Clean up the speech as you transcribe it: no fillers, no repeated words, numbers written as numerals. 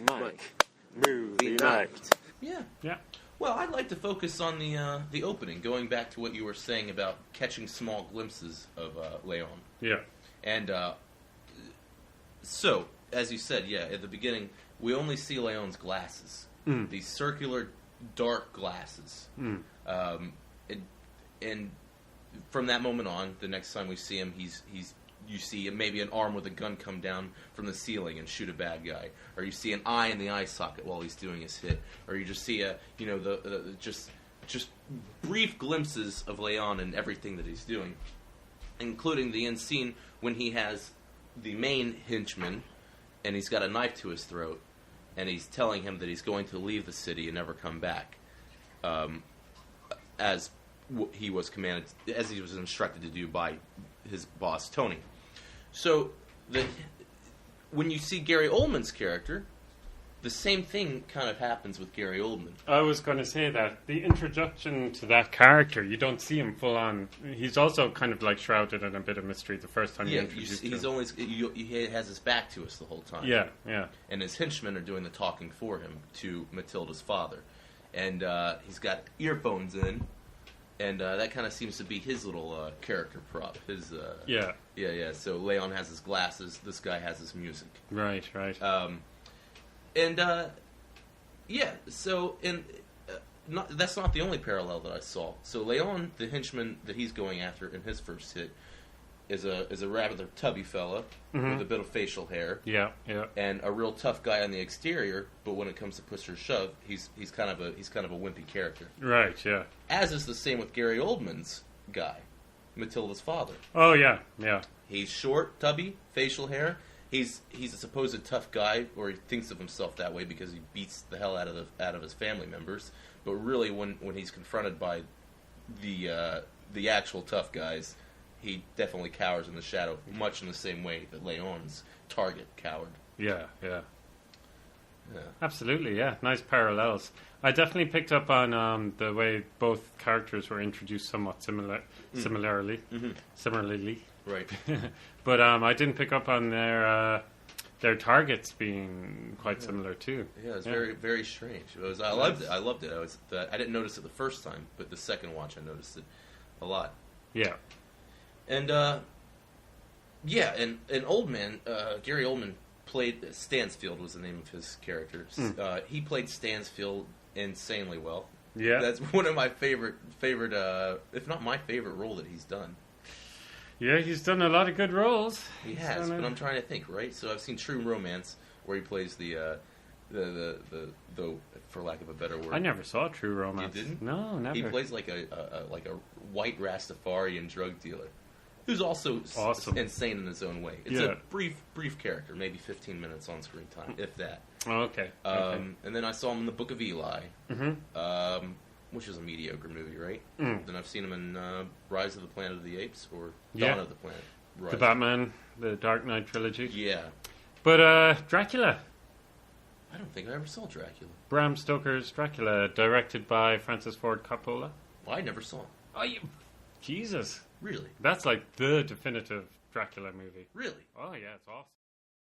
Mike. Movie night. Yeah. Yeah. Well, I'd like to focus on the opening, going back to what you were saying about catching small glimpses of Leon. Yeah. And so, as you said, yeah, at the beginning, we only see Leon's glasses. These circular, dark glasses. And from that moment on, the next time we see him, you see maybe an arm with a gun come down from the ceiling and shoot a bad guy, or you see an eye in the eye socket while he's doing his hit, or you just see just brief glimpses of Leon and everything that he's doing, including the end scene when he has the main henchman and he's got a knife to his throat and he's telling him that he's going to leave the city and never come back, as he was commanded, as he was instructed to do by his boss Tony. So when you see Gary Oldman's character, the same thing kind of happens with Gary Oldman. I was going to say that the introduction to that character, you don't see him full on. He's also kind of like shrouded in a bit of mystery the first time you introduce him. He has his back to us the whole time. Yeah, yeah. And his henchmen are doing the talking for him to Matilda's father, and he's got earphones in. And that kind of seems to be his little character prop. Yeah. So Leon has his glasses. This guy has his music. Right. So that's not the only parallel that I saw. So Leon, the henchman that he's going after in his first hit, is a rather tubby fella with a bit of facial hair. Yeah. And a real tough guy on the exterior, but when it comes to push or shove, he's kind of a wimpy character. Right. Yeah. As is the same with Gary Oldman's guy, Matilda's father. Oh yeah. He's short, tubby, facial hair. He's a supposed tough guy, or he thinks of himself that way because he beats the hell out of his family members. But really, when he's confronted by the actual tough guys, he definitely cowers in the shadow, much in the same way that Leon's target cowered. Yeah. Absolutely, yeah. Nice parallels. I definitely picked up on the way both characters were introduced somewhat similarly. Right. But I didn't pick up on their targets being quite similar too. Yeah, it was very, very strange. I loved it. I didn't notice it the first time, but the second watch I noticed it a lot. Yeah. And Gary Oldman played Stansfield was the name of his character. He played Stansfield insanely well. Yeah, that's one of my favorite, if not my favorite role that he's done. Yeah, he's done a lot of good roles. He has, but I'm trying to think. Right, so I've seen True Romance, where he plays the for lack of a better word. I never saw True Romance. You didn't? No, never. He plays like a white Rastafarian drug dealer, who's also awesome. Insane in his own way. It's a brief character, maybe 15 minutes on screen time, if that. Oh, okay. And then I saw him in The Book of Eli, which is a mediocre movie, right? Then I've seen him in Rise of the Planet of the Apes, or Dawn of the Planet. The Batman, the Dark Knight trilogy. Yeah. But Dracula. I don't think I ever saw Dracula. Bram Stoker's Dracula, directed by Francis Ford Coppola. Well, I never saw it. Oh, Jesus. Really? That's like the definitive Dracula movie. Really? Oh, yeah, it's awesome.